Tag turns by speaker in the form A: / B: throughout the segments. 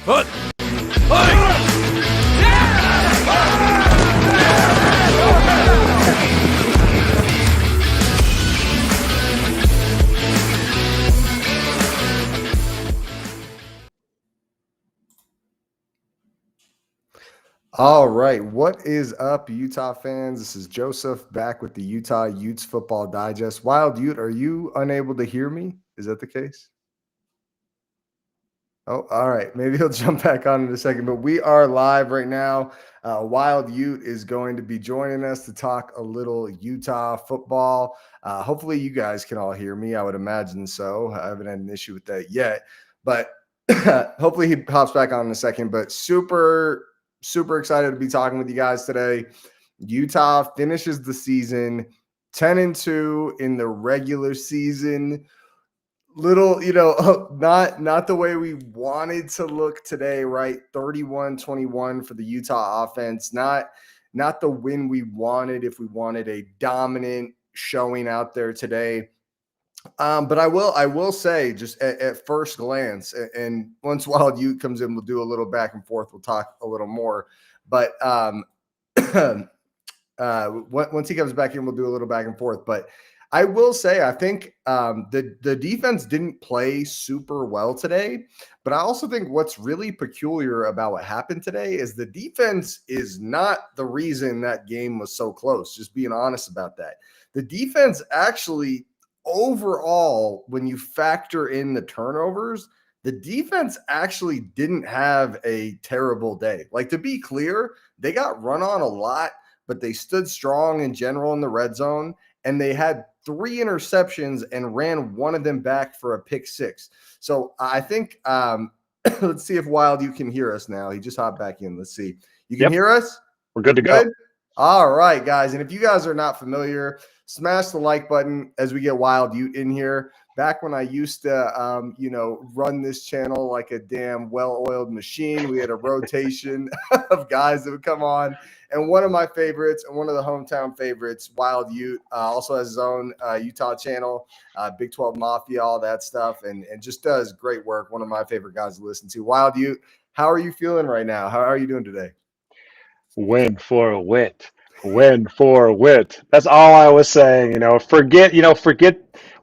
A: But, fight!
B: All right, what is up, Utah fans? This is Joseph back with the Utah Utes Football Digest. Wild Ute, are you unable to hear me? Is that the case? Oh, all right. Maybe he'll jump back on in a second, but we are live right now. Wild Ute is going to be joining us to talk a little Utah football. Hopefully, you guys can all hear me. I would imagine so. I haven't had an issue with that yet, but hopefully he pops back on in a second. But super excited to be talking with you guys today. Utah finishes the season 10-2 in the regular season. Little, not the way we wanted to look today, right? 31-21 for the Utah offense. Not the win we wanted if we wanted a dominant showing out there today. But I will say, just at first glance, and once Wild Ute comes in, we'll do a little back and forth. We'll talk a little more. But once he comes back in, we'll do a little back and forth. But I will say, I think the defense didn't play super well today. But I also think what's really peculiar about what happened today is the defense is not the reason that game was so close. Just being honest about that. The defense actually, overall, when you factor in the turnovers, the defense actually didn't have a terrible day. Like, to be clear, they got run on a lot, but they stood strong in general in the red zone, and they had 3 interceptions and ran one of them back for a pick 6. So I think let's see if Wild, you can hear us now. He just hopped back in. Let's see. You can hear us?
C: We're good to go.
B: All right, guys. And if you guys are not familiar, smash the like button as we get Wild Ute in here. Back when I used to, run this channel like a damn well-oiled machine, we had a rotation of guys that would come on. And one of my favorites and one of the hometown favorites, Wild Ute, also has his own Utah channel, Big 12 Mafia, all that stuff, and just does great work. One of my favorite guys to listen to. Wild Ute, how are you feeling right now? How are you doing today?
C: Win for wit. Win for wit. That's all I was saying. Forget.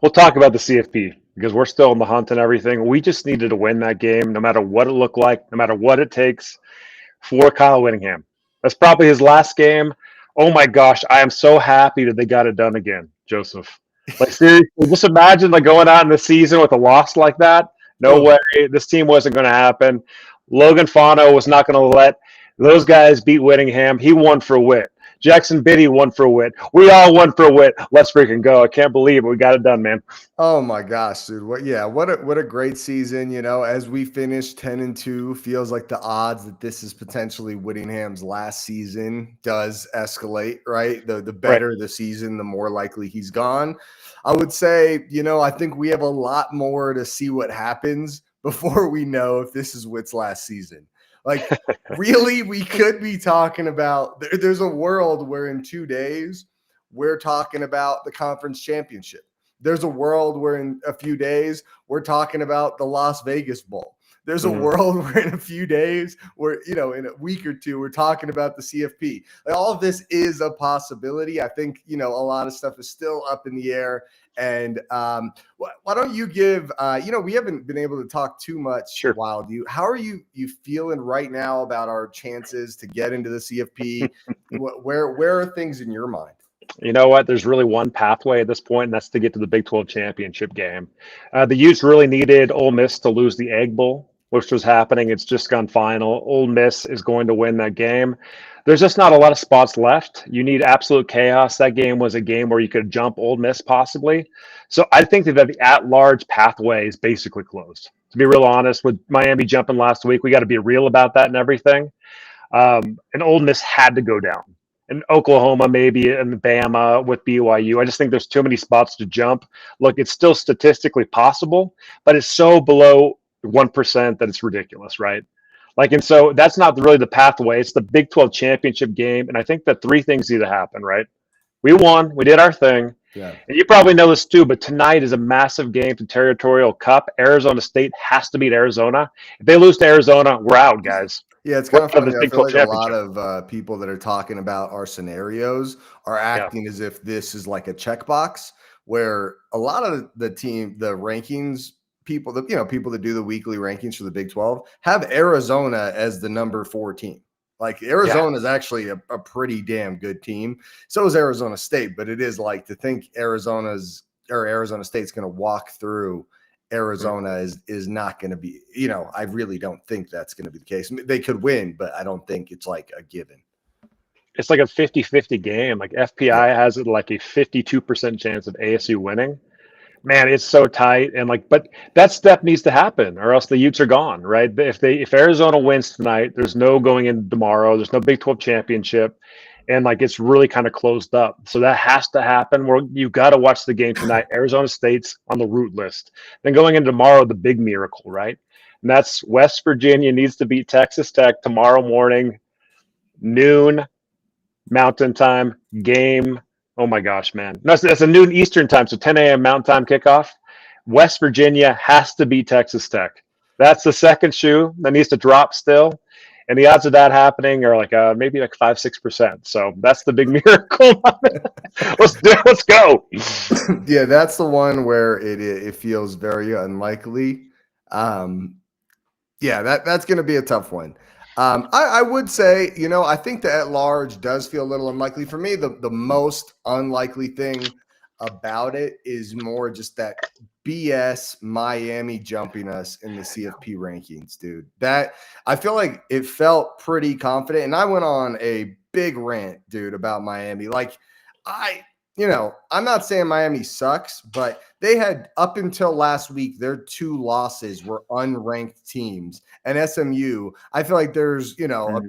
C: We'll talk about the CFP because we're still in the hunt and everything. We just needed to win that game, no matter what it looked like, no matter what it takes for Kyle Whittingham. That's probably his last game. Oh my gosh, I am so happy that they got it done again, Joseph. Like, seriously, just imagine going out in the season with a loss like that. No way. This team wasn't going to happen. Logan Fano was not going to let those guys beat Whittingham. He won for wit. Jackson Biddy won for wit. We all won for wit. Let's freaking go. I can't believe it. We got it done, man.
B: Oh my gosh, dude. What a great season. As we finish 10-2, feels like the odds that this is potentially Whittingham's last season does escalate, right? The better the season, the more likely he's gone. I would say, I think we have a lot more to see what happens before we know if this is Witt's last season. Like, really, we could be talking about there's a world where in 2 days we're talking about the conference championship. There's a world where in a few days we're talking about the Las Vegas Bowl. There's a world where in a few days in a week or two, we're talking about the CFP. Like, all of this is a possibility. I think, a lot of stuff is still up in the air. And why don't you give, we haven't been able to talk too much.
C: Sure.
B: Wild Ute. How are you feeling right now about our chances to get into the CFP? Where are things in your mind?
C: You know what? There's really one pathway at this point, and that's to get to the Big 12 championship game. The Utes really needed Ole Miss to lose the Egg Bowl, which was happening. It's just gone final. Ole Miss is going to win that game. There's just not a lot of spots left. You need absolute chaos. That game was a game where you could jump Ole Miss possibly. So I think that the at-large pathway is basically closed. To be real honest, with Miami jumping last week, we got to be real about that and everything. And Ole Miss had to go down. And Oklahoma, maybe, and Bama with BYU. I just think there's too many spots to jump. Look, it's still statistically possible, but it's so below 1% that it's ridiculous, right? And so that's not really the pathway. It's the Big 12 championship game. And I think that 3 things need to happen, right? We won. We did our thing.
B: Yeah.
C: And you probably know this too, but tonight is a massive game for Territorial Cup. Arizona State has to beat Arizona. If they lose to Arizona, we're out, guys.
B: Yeah, it's
C: We're
B: kind of
C: out of
B: funny.
C: the
B: I
C: Big
B: feel
C: 12
B: like a lot
C: championship.
B: of people that are talking about our scenarios are
C: Yeah.
B: acting as if this is like a checkbox, where a lot of the rankings people, people that do the weekly rankings for the Big 12 have Arizona as the number 4 team. Like Arizona is actually a pretty damn good team. So is Arizona State, but it is like to think Arizona State's going to walk through Arizona is not going to be, I really don't think that's going to be the case. They could win, but I don't think it's like a given.
C: It's like a 50-50 game. Like FPI has it like a 52% chance of ASU winning. Man, it's so tight. And but that step needs to happen or else the Utes are gone, right? If Arizona wins tonight, there's no going in tomorrow. There's no Big 12 championship. And it's really kind of closed up. So that has to happen. You got to watch the game tonight. Arizona State's on the root list. Then going into tomorrow, the big miracle, right? And that's West Virginia needs to beat Texas Tech tomorrow morning, noon, Mountain Time game. Oh my gosh, man. No, that's a noon Eastern time, so 10 a.m. Mountain Time kickoff. West Virginia has to beat Texas Tech. That's the second shoe that needs to drop still. And the odds of that happening are maybe 5-6%. So that's the big miracle. Let's go.
B: Yeah, that's the one where it feels very unlikely. Yeah, that's going to be a tough one. I would say, I think the at-large does feel a little unlikely. For me, the most unlikely thing about it is more just that BS Miami jumping us in the CFP rankings, dude. That I feel like it felt pretty confident. And I went on a big rant, dude, about Miami. I'm not saying Miami sucks, but they had up until last week, their 2 losses were unranked teams. And SMU, I feel like there's, a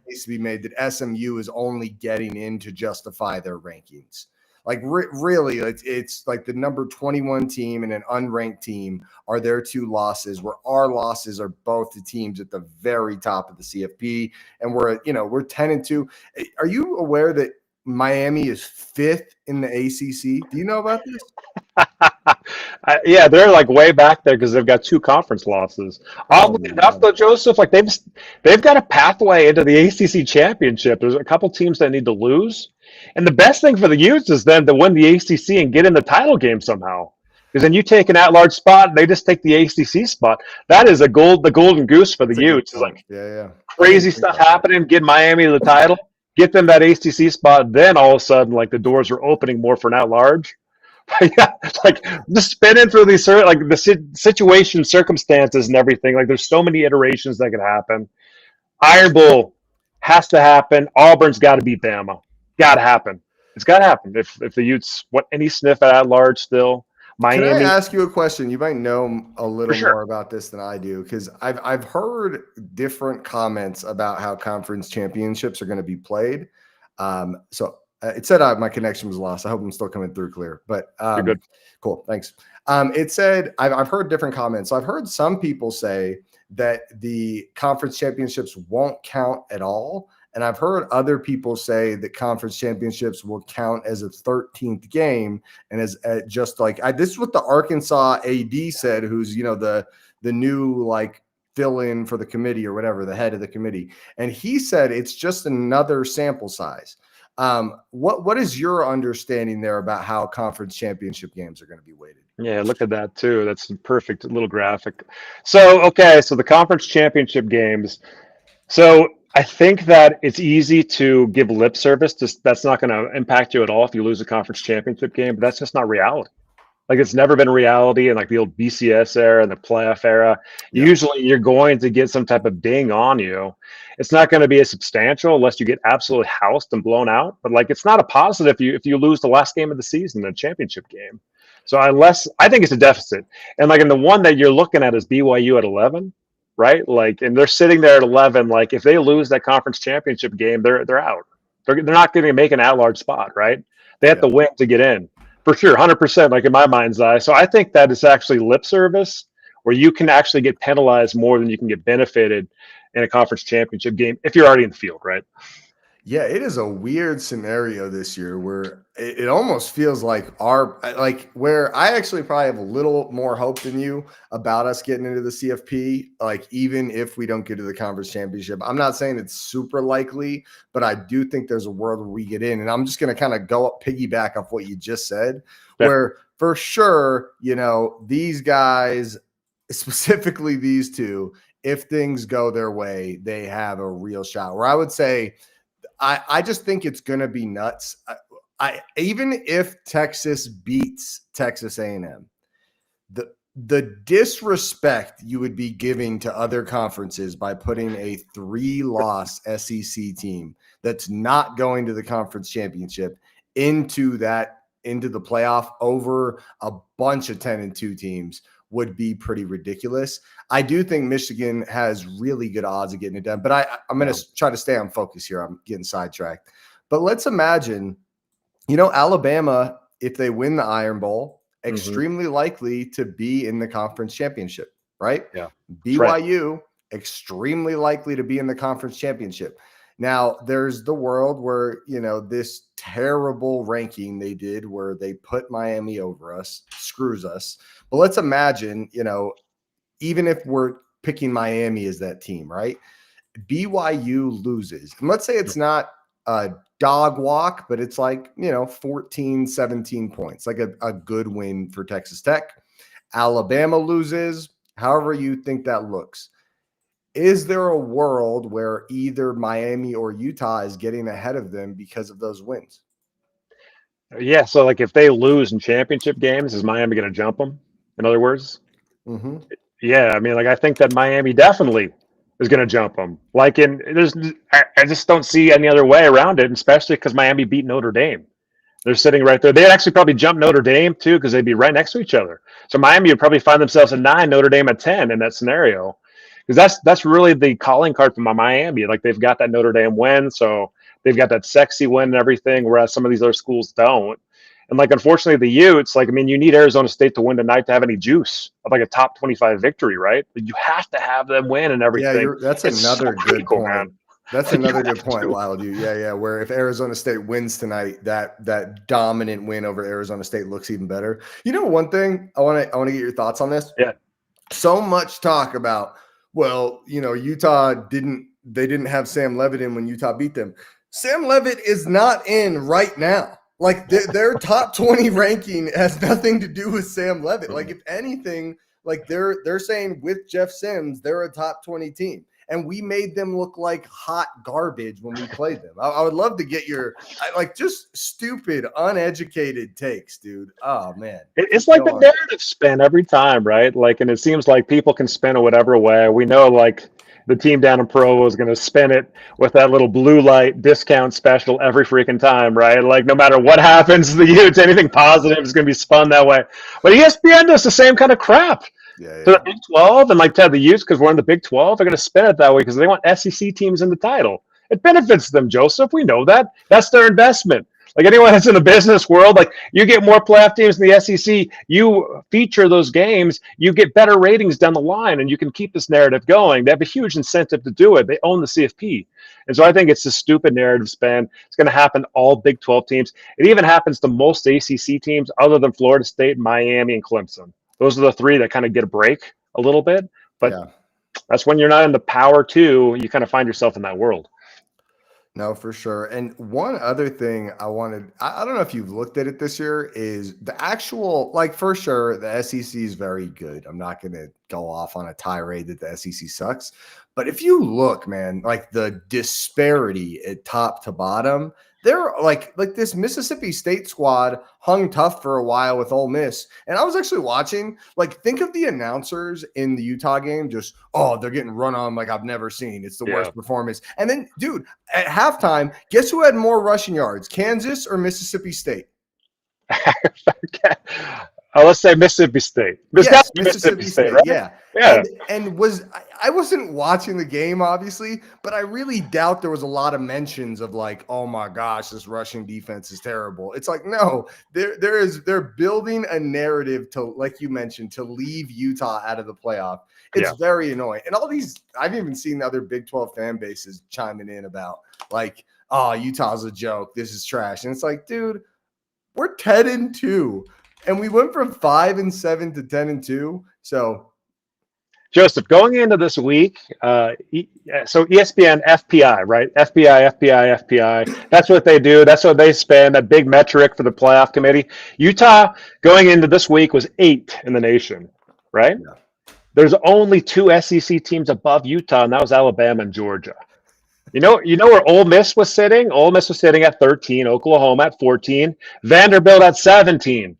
B: case to be made that SMU is only getting in to justify their rankings. Like really, it's like the number 21 team and an unranked team are their 2 losses, where our losses are both the teams at the very top of the CFP. And we're 10-2. Are you aware that Miami is 5th in the ACC? Do you know about this?
C: Yeah, they're way back there because they've got 2 conference losses. Oddly enough, though, Joseph, they've got a pathway into the ACC championship. There's a couple teams that need to lose, and the best thing for the Utes is then to win the ACC and get in the title game somehow. Because then you take an at-large spot, they just take the ACC spot. That is the golden goose for the Utes. It's
B: yeah.
C: Crazy stuff happening. Get Miami the title, get them that ACC spot. Then all of a sudden, the doors are opening more for an at-large. Yeah, just spinning through these the situation, circumstances, and everything. There's so many iterations that could happen. Iron Bowl has to happen. Auburn's got to beat Bama. Got to happen. It's got to happen. If the Utes any sniff at large still. Miami.
B: Can I ask you a question? You might know a little
C: sure.
B: more about this than I do, because I've heard different comments about how conference championships are going to be played. So it said my connection was lost. I hope I'm still coming through clear. But
C: You're good.
B: Cool, thanks. It said I've heard different comments. So I've heard some people say that the conference championships won't count at all. And I've heard other people say that conference championships will count as a 13th game. And as just this is what the Arkansas AD said, who's, the new fill in for the committee or whatever, the head of the committee. And he said it's just another sample size. What is your understanding there about how conference championship games are going to be weighted?
C: Yeah, look at that too. That's a perfect little graphic. So the conference championship games. So I think that it's easy to give lip service to that's not going to impact you at all if you lose a conference championship game, but that's just not reality. It's never been reality in the old BCS era and the playoff era. Yeah. Usually you're going to get some type of ding on you. It's not going to be as substantial unless you get absolutely housed and blown out. But it's not a positive if you lose the last game of the season, the championship game. So I think it's a deficit. And in the one that you're looking at is BYU at 11, right? And they're sitting there at 11. If they lose that conference championship game, they're out. They're not going to make an at-large spot, right? They have to win to get in. For sure, 100%, in my mind's eye. So I think that it's actually lip service where you can actually get penalized more than you can get benefited in a conference championship game if you're already in the field, right?
B: Yeah, it is a weird scenario this year where it almost feels like where I actually probably have a little more hope than you about us getting into the CFP. Like, even if we don't get to the conference championship, I'm not saying it's super likely, but I do think there's a world where we get in. And I'm just going to kind of go up, piggyback off what you just said,
C: Yeah.
B: where for sure, these guys, specifically these two, if things go their way, they have a real shot. Where I would say, I just think it's going to be nuts. I even if Texas beats Texas A&M, the disrespect you would be giving to other conferences by putting a 3-loss SEC team that's not going to the conference championship into the playoff over a bunch of 10-2 teams would be pretty ridiculous. I do think Michigan has really good odds of getting it done, but I'm going to try to stay on focus here. I'm getting sidetracked. But let's imagine, Alabama, if they win the Iron Bowl, extremely likely to be in the conference championship, right?
C: Yeah.
B: BYU, extremely likely to be in the conference championship. Now, there's the world where, this terrible ranking they did where they put Miami over us, screws us. But let's imagine, even if we're picking Miami as that team, right? BYU loses. And let's say it's not a dog walk, but it's like, 14, 17 points, like a good win for Texas Tech. Alabama loses, however you think that looks. Is there a world where either Miami or Utah is getting ahead of them because of those wins?
C: Yeah. So, like, if they lose in championship games, is Miami going to jump them? In other words?
B: Mm-hmm.
C: Yeah. I mean, like, I think that Miami definitely is going to jump them. Like, I just don't see any other way around it, especially because Miami beat Notre Dame. They're sitting right there. They'd actually probably jump Notre Dame too, because they'd be right next to each other. So Miami would probably find themselves at 9, Notre Dame at 10 in that scenario. Because that's really the calling card for Miami. Like, they've got that Notre Dame win, so they've got that sexy win and everything, whereas some of these other schools don't. And, like, unfortunately, the Utes, like, I mean, you need Arizona State to win tonight to have any juice of like a top 25 victory, right? You have to have them win and everything.
B: That's
C: It's
B: another
C: so
B: good
C: critical,
B: point.
C: man.
B: That's another good point, Wild. Yeah. Where if Arizona State wins tonight, that dominant win over Arizona State looks even better. One thing I want to get your thoughts on this.
C: Yeah.
B: So much talk about, well, Utah didn't have Sam Levitt in when Utah beat them. Sam Levitt is not in right now. Like, their top 20 ranking has nothing to do with Sam Levitt. Like, if anything, like they're saying with Jeff Sims, they're a top 20 team. And we made them look like hot garbage when we played them. I would love to get your just stupid, uneducated takes, dude. Oh man,
C: It's like the narrative spin every time, right? Like, and it seems like people can spin it whatever way. We know, like, the team down in Provo is going to spin it with that little blue light discount special every freaking time, right? Like, no matter what happens to the Utes, anything positive is going to be spun that way. But ESPN does the same kind of crap.
B: Yeah.
C: So the Big 12 and, like, Ted, the Utes, because we're in the Big 12, they're going to spin it that way because they want SEC teams in the title. It benefits them, Joseph. We know that. That's their investment. Like, anyone that's in the business world, like, you get more playoff teams in the SEC, you feature those games, you get better ratings down the line, and you can keep this narrative going. They have a huge incentive to do it. They own the CFP. And so I think it's a stupid narrative spin. It's going to happen to all Big 12 teams. It even happens to most ACC teams other than Florida State, Miami, and Clemson. Those are the three that kind of get a break a little bit. But that's when you're not in the Power 2, you kind of find yourself in that world.
B: No, for sure. And one other thing I don't know if you've looked at it this year, is the actual, like, for sure, the SEC is very good. I'm not going to go off on a tirade that the SEC sucks. But if you look, man, like the disparity at top to bottom, they're like this Mississippi State squad hung tough for a while with Ole Miss. And I was actually watching, like, think of the announcers in the Utah game, just, they're getting run on like I've never seen. It's the worst performance. And then, dude, at halftime, guess who had more rushing yards, Kansas or Mississippi State?
C: Let's say Mississippi State.
B: Yes, Mississippi State, right?
C: Yeah.
B: And I wasn't watching the game, obviously, but I really doubt there was a lot of mentions of like, oh my gosh, this rushing defense is terrible. It's like, no, they're building a narrative to, like you mentioned, to leave Utah out of the playoff. It's very annoying. And all these, I've even seen other Big 12 fan bases chiming in about, like, oh, Utah's a joke. This is trash. And it's like, dude, we're 10-2. And we went from 5-7 to 10-2. So
C: Joseph, going into this week, so ESPN FPI, right? FBI. That's what they do. That's what they spend, that big metric for the playoff committee. Utah going into this week was 8th in the nation, right?
B: Yeah.
C: There's only 2 SEC teams above Utah, and that was Alabama and Georgia. You know where Ole Miss was sitting? Ole Miss was sitting at 13, Oklahoma at 14, Vanderbilt at 17.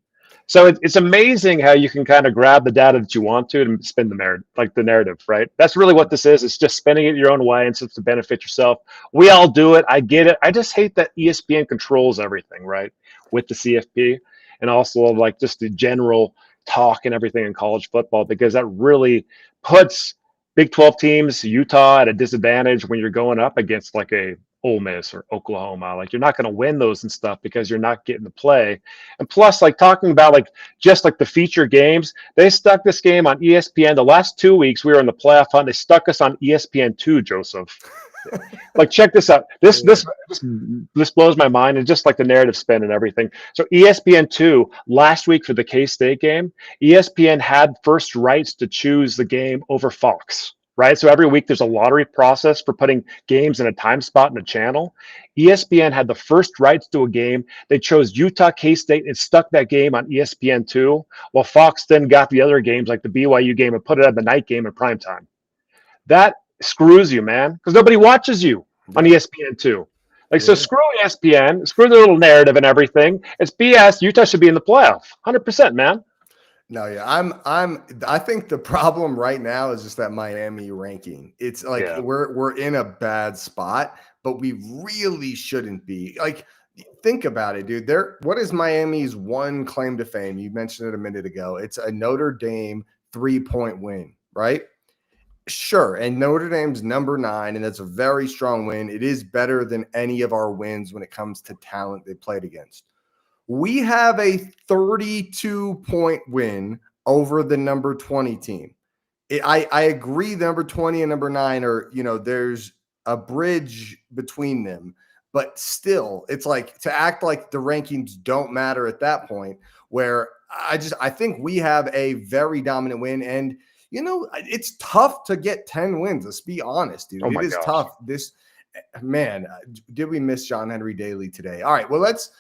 C: So it's amazing how you can kind of grab the data that you want to and spin the narrative, right? That's really what this is. It's just spinning it your own way and it's to benefit yourself. We all do it. I get it. I just hate that ESPN controls everything, right? With the CFP and also like just the general talk and everything in college football, because that really puts Big 12 teams, Utah, at a disadvantage when you're going up against like a Ole Miss or Oklahoma. Like you're not going to win those and stuff because you're not getting to play. And plus, like talking about like just like the feature games, they stuck this game on ESPN. The last 2 weeks we were in the playoff hunt. They stuck us on ESPN2, Joseph. Like check this out. This blows my mind, and just like the narrative spin and everything. So ESPN2 last week for the K-State game, ESPN had first rights to choose the game over Fox. Right. So every week there's a lottery process for putting games in a time spot in a channel. ESPN had the first rights to a game. They chose Utah K-State and stuck that game on ESPN2, while Fox then got the other games like the BYU game and put it at the night game in primetime. That screws you, man, because nobody watches you on ESPN2. Like, so screw ESPN, screw the little narrative and everything. It's BS. Utah should be in the playoff. 100%, man.
B: No, yeah, I think the problem right now is just that Miami ranking. It's like we're in a bad spot, but we really shouldn't be. Like, think about it, dude. What is Miami's one claim to fame? You mentioned it a minute ago. It's a Notre Dame 3-point win, right? Sure, and Notre Dame's number 9, and that's a very strong win. It is better than any of our wins when it comes to talent they played against. We have a 32-point win over the number 20 team. I agree, number 20 and number 9 are, there's a bridge between them. But still, it's like to act like the rankings don't matter at that point, where I think we have a very dominant win. And, it's tough to get 10 wins. Let's be honest, dude. It is tough. Did we miss John Henry Daly today? All right, well, let's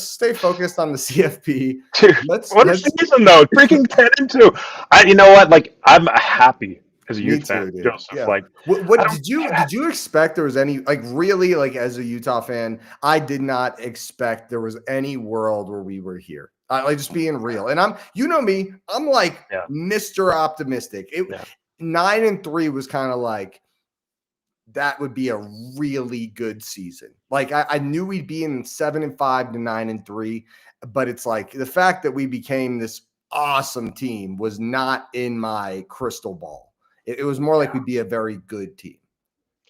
B: stay focused on the CFP.
C: Dude, what a season, though. Freaking 10-2. You know what? Like, I'm happy as a Utes fan, Joseph. Yeah. Like,
B: what did you expect there was any, like, really, like, as a Utah fan, I did not expect there was any world where we were here. Like, just being real. And me, I'm like Mr. Optimistic. 9-3 was kind of like, that would be a really good season. Like I knew we'd be in 7-5 to 9-3, but it's like the fact that we became this awesome team was not in my crystal ball. It was more like we'd be a very good team.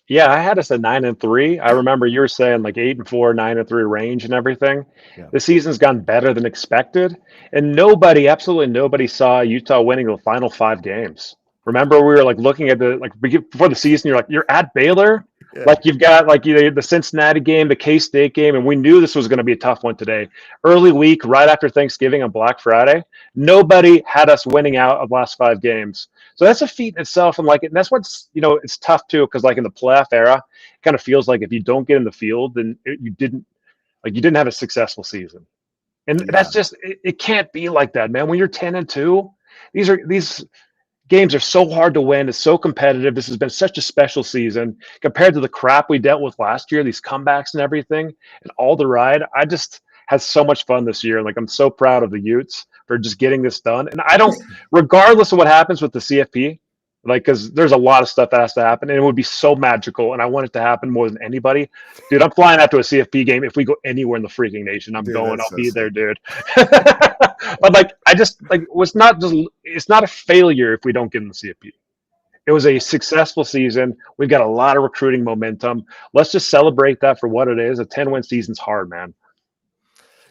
C: Yeah, I had us at 9-3. I remember you were saying like 8-4, 9-3 range and everything. Yeah. The season's gone better than expected, and absolutely nobody saw Utah winning the final 5 games. Remember, we were like looking at before the season. You're at Baylor, like you've got like the Cincinnati game, the K-State game, and we knew this was going to be a tough one today. Early week, right after Thanksgiving on Black Friday, nobody had us winning out of last 5 games. So that's a feat in itself, and that's what's it's tough too, because like in the playoff era, it kind of feels like if you don't get in the field, then you didn't have a successful season, and that's just it can't be like that, man. When you're 10-2, these games are so hard to win. It's so competitive. This has been such a special season compared to the crap we dealt with last year, these comebacks and everything and all the ride. I just had so much fun this year. Like, I'm so proud of the Utes for just getting this done. And I don't, regardless of what happens with the CFP, like, because there's a lot of stuff that has to happen, and it would be so magical, and I want it to happen more than anybody. Dude, I'm flying out to a CFP game. If we go anywhere in the freaking nation, I'll be there, dude. But like, it's not a failure if we don't get in the CFP. It was a successful season. We've got a lot of recruiting momentum. Let's just celebrate that for what it is. A 10-win season's hard, man.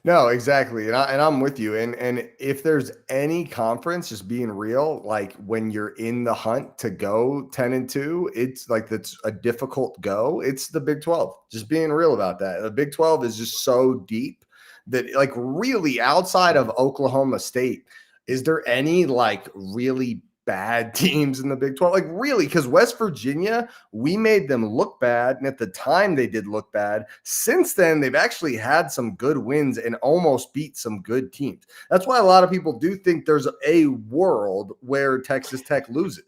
B: No, exactly. And I'm with you. And if there's any conference, just being real, like when you're in the hunt to go 10-2, it's like that's a difficult go. It's the Big 12. Just being real about that. The Big 12 is just so deep that like really outside of Oklahoma State, is there any like really bad teams in the Big 12? Like really, because West Virginia, we made them look bad. And at the time they did look bad. Since then, they've actually had some good wins and almost beat some good teams. That's why a lot of people do think there's a world where Texas Tech loses.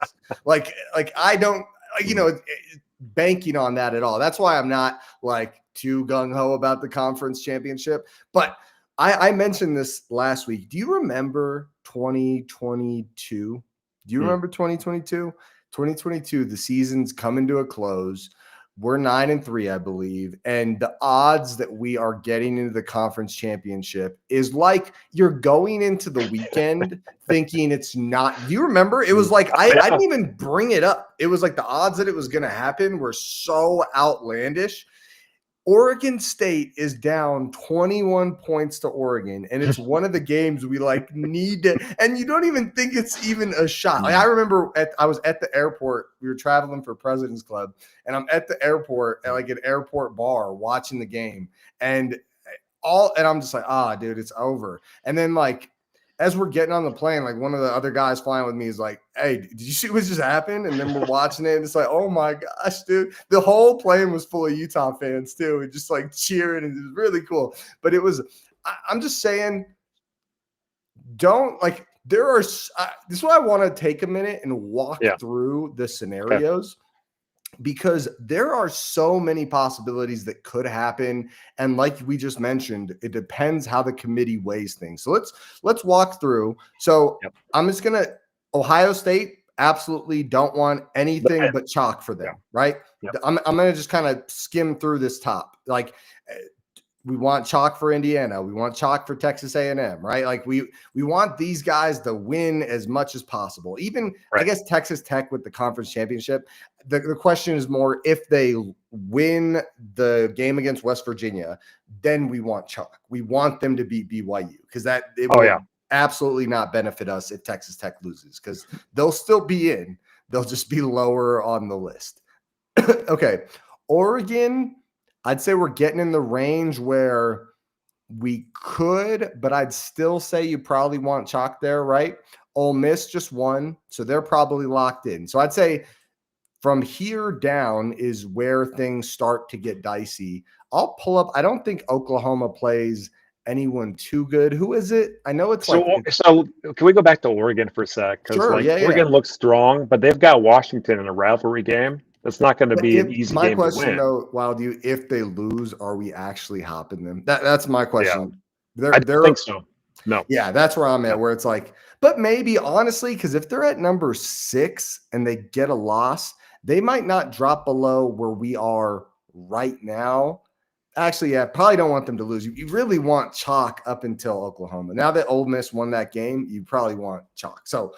B: like I don't, banking on that at all. That's why I'm not like too gung-ho about the conference championship. But I mentioned this last week. Do you remember 2022? Do you remember 2022? 2022, the season's coming to a close. We're 9-3, I believe. And the odds that we are getting into the conference championship is like you're going into the weekend thinking it's not. Do you remember? It was like I didn't even bring it up. It was like the odds that it was going to happen were so outlandish. Oregon State is down 21 points to Oregon, and it's one of the games we like need to, and you don't even think it's even a shot. Like I remember I was at the airport. We were traveling for President's Club, and I'm at the airport at like an airport bar watching the game, and I'm just like, dude, it's over. And then like as we're getting on the plane, like one of the other guys flying with me is like, hey, did you see what just happened? And then we're watching it and it's like, oh my gosh, dude. The whole plane was full of Utah fans too. And just like cheering, and it was really cool. But I'm just saying, this is why I want to take a minute and walk through the scenarios. Because there are so many possibilities that could happen. And like we just mentioned, it depends how the committee weighs things. So let's walk through. So I'm just going to Ohio State, absolutely don't want anything but chalk for them, right? I'm going to just kind of skim through this top. Like we want chalk for Indiana. We want chalk for Texas A&M, right? Like we want these guys to win as much as possible. Even I guess Texas Tech with the conference championship. The question is more if they win the game against West Virginia, then we want chalk. We want them to beat BYU because will absolutely not benefit us if Texas Tech loses because they'll still be in. They'll just be lower on the list. Okay. Oregon, I'd say we're getting in the range where we could, but I'd still say you probably want chalk there, right? Ole Miss just won, so they're probably locked in. So I'd say from here down is where things start to get dicey. I'll pull up. I don't think Oklahoma plays anyone too good. Who is it? I know it's
C: so can we go back to Oregon for a sec? Because Oregon looks strong, but they've got Washington in a rivalry game. That's not going to be an easy game to win. My question,
B: though, Wild, if they lose, are we actually hopping them? That's my question.
C: Yeah. I think so. No.
B: Yeah, that's where I'm at, where it's like, but maybe, honestly, because if they're at number 6 and they get a loss, they might not drop below where we are right now. Actually, probably don't want them to lose. You really want chalk up until Oklahoma. Now that Ole Miss won that game, you probably want chalk. So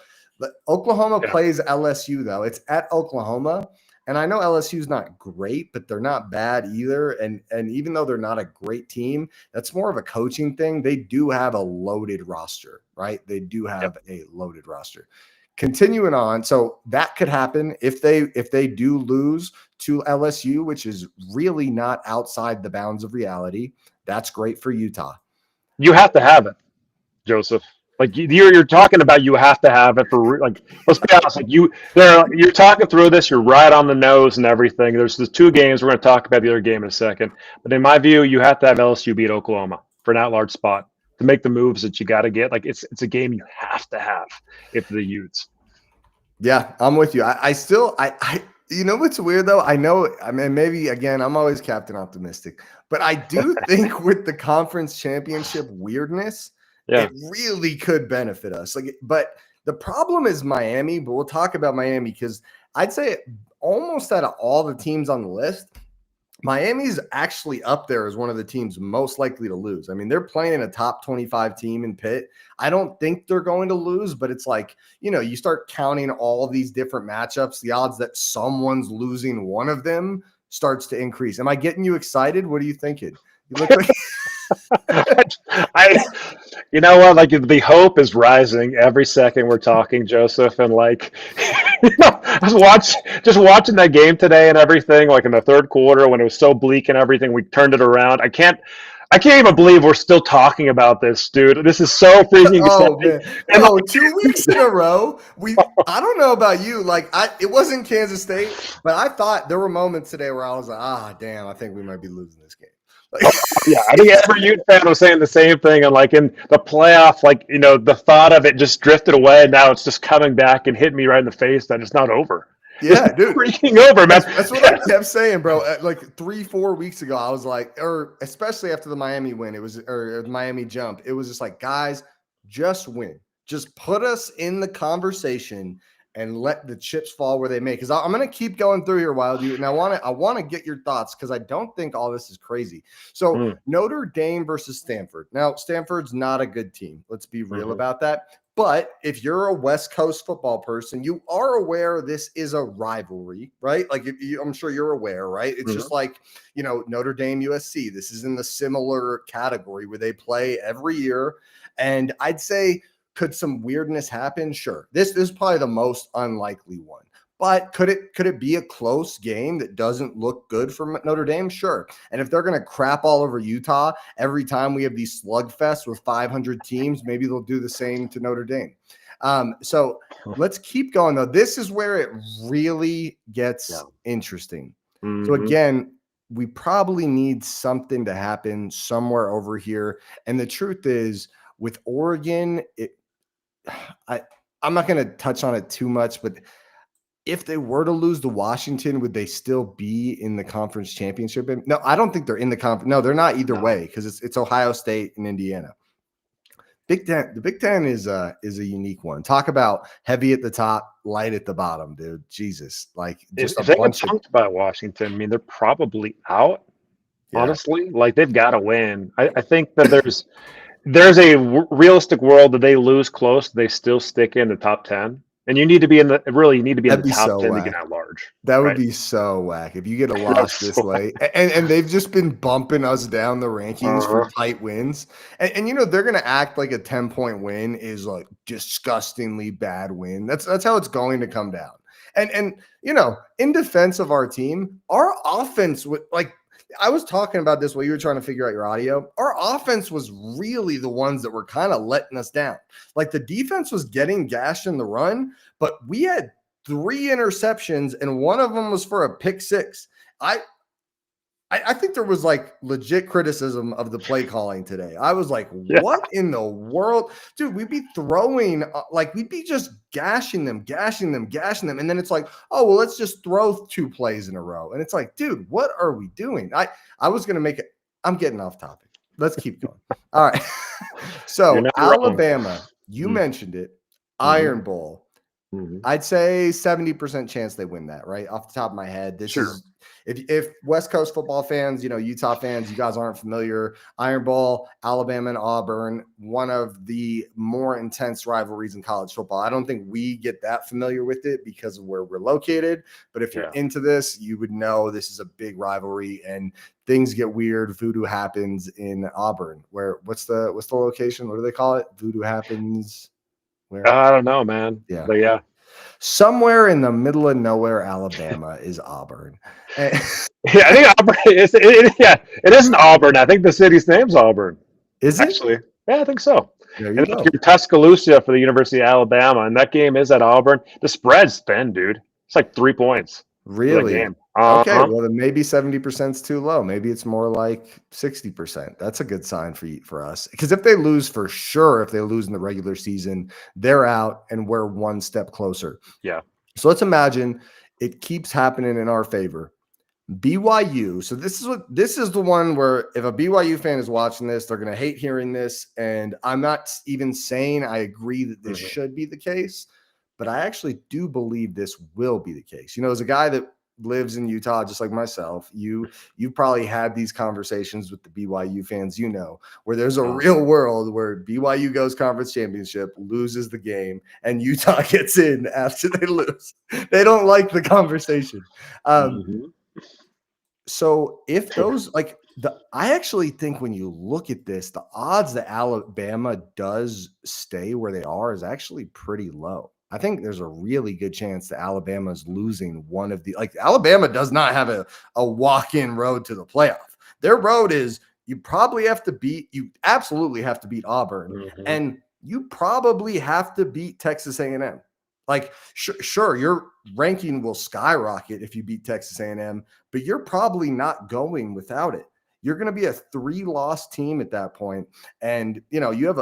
B: Oklahoma plays LSU, though. It's at Oklahoma. And I know LSU's not great, but they're not bad either. And even though they're not a great team, that's more of a coaching thing. They do have a loaded roster, right? They do have a loaded roster. Continuing on, so that could happen if they do lose to LSU, which is really not outside the bounds of reality. That's great for Utah.
C: You have to have it, Joseph. Like you're talking about, you have to have it for like. Let's be honest. Like you're talking through this. You're right on the nose and everything. There's 2 games. We're going to talk about the other game in a second. But in my view, you have to have LSU beat Oklahoma for an at-large spot to make the moves that you got to get. Like it's a game you have to have if the Utes.
B: Yeah, I'm with you. I still you know what's weird though? I mean, maybe again, I'm always Captain Optimistic, but I do think with the conference championship weirdness. It really could benefit us. But the problem is Miami, but we'll talk about Miami because I'd say almost out of all the teams on the list, Miami's actually up there as one of the teams most likely to lose. I mean, they're playing a top 25 team in Pitt. I don't think they're going to lose, but it's like, you start counting all these different matchups, the odds that someone's losing one of them starts to increase. Am I getting you excited? What are you thinking? You look like
C: I, you know what? Like the hope is rising every second we're talking, Joseph, and like, I was just watching that game today and everything. Like in the third quarter when it was so bleak and everything, we turned it around. I can't even believe we're still talking about this, dude. This is so freaking
B: Oh
C: exciting.
B: man,
C: And
B: bro!
C: like,
B: 2 weeks in a row. I don't know about you. Like, it wasn't Kansas State, but I thought there were moments today where I was like, damn, I think we might be losing this game. Like,
C: yeah, I think every Ute fan was saying the same thing. And like in the playoff, like, the thought of it just drifted away. And now it's just coming back and hitting me right in the face that it's not over.
B: yeah,
C: It's
B: dude.
C: freaking over, man.
B: That's what I kept saying, bro. Like 3-4 weeks ago, I was like, or especially after the Miami win, or Miami jump, it was just like, guys, just win. Just put us in the conversation and let the chips fall where they may. Because I'm going to keep going through here, Wild You, and I want to get your thoughts because I don't think all this is crazy. So Notre Dame versus Stanford. Now, Stanford's not a good team. Let's be real about that. But if you're a West Coast football person, you are aware this is a rivalry, right? Like, I'm sure you're aware, right? It's just like, Notre Dame, USC. This is in the similar category where they play every year. And I'd say, could some weirdness happen? Sure. This is probably the most unlikely one. But could it be a close game that doesn't look good for Notre Dame? Sure. And if they're going to crap all over Utah every time we have these slugfests with 500 teams, maybe they'll do the same to Notre Dame. So let's keep going, though. This is where it really gets interesting. So again, we probably need something to happen somewhere over here. And the truth is, with Oregon, I'm not going to touch on it too much, but if they were to lose to Washington, would they still be in the conference championship? No, I don't think they're in the conference. No, they're not either way because it's Ohio State and Indiana. Big Ten. The Big Ten is a unique one. Talk about heavy at the top, light at the bottom, dude. Jesus, like just
C: if
B: a
C: they
B: bunch
C: get
B: of.
C: punked by Washington, I mean, they're probably out. Yeah. Honestly, like they've got to win. I think that there's a realistic world that they lose close, they still stick in the top 10. And you need to be in the top 10 to get at large.
B: That would be so whack if you get a loss this late. And they've just been bumping us down the rankings for tight wins. And they're gonna act like a 10-point win is like disgustingly bad win. That's how it's going to come down. And in defense of our team, our offense would like. I was talking about this while you were trying to figure out your audio. Our offense was really the ones that were kind of letting us down. Like the defense was getting gashed in the run, but we had 3 interceptions and one of them was for a pick 6. I think there was like legit criticism of the play calling today. I was like, what in the world? Dude, we'd be throwing, we'd be just gashing them. And then it's like, oh, well, let's just throw 2 plays in a row. And it's like, dude, what are we doing? I was going to make it. I'm getting off topic. Let's keep going. All right. So Alabama, you mentioned it, Iron Bowl. I'd say 70% chance they win that, right? Off the top of my head. This is if West Coast football fans, Utah fans, you guys aren't familiar, Iron Bowl, Alabama and Auburn, one of the more intense rivalries in college football. I don't think we get that familiar with it because of where we're located, but if you're into this, you would know this is a big rivalry and things get weird. Voodoo happens in Auburn. What's the location? What do they call it? Voodoo happens.
C: Where? I don't know, man.
B: Yeah.
C: But
B: somewhere in the middle of nowhere, Alabama is Auburn.
C: I think Auburn is. It isn't Auburn. I think the city's name's Auburn.
B: Is it?
C: Actually, yeah, I think so.
B: There you go.
C: You're Tuscaloosa for the University of Alabama, and that game is at Auburn. The spread's thin, dude. It's like 3 points.
B: Really? Okay, well then maybe 70% is too low. Maybe it's more like 60%. That's a good sign for us. Because if they lose for sure, if they lose in the regular season, they're out and we're one step closer.
C: Yeah.
B: So let's imagine it keeps happening in our favor. BYU. So this is the one where if a BYU fan is watching this, they're going to hate hearing this. And I'm not even saying I agree that this should be the case, but I actually do believe this will be the case. As a guy that lives in Utah, just like myself, you probably had these conversations with the BYU fans, where there's a real world where BYU goes conference championship, loses the game, and Utah gets in after they lose. They don't like the conversation. So if those, I actually think when you look at this, the odds that Alabama does stay where they are is actually pretty low. I think there's a really good chance that Alabama's losing one of the Alabama does not have a walk-in road to the playoff. Their road is you absolutely have to beat Auburn, and you probably have to beat Texas A&M. Like, sure, your ranking will skyrocket if you beat Texas A&M, but you're probably not going without it. You're going to be a 3-loss team at that point. And, you have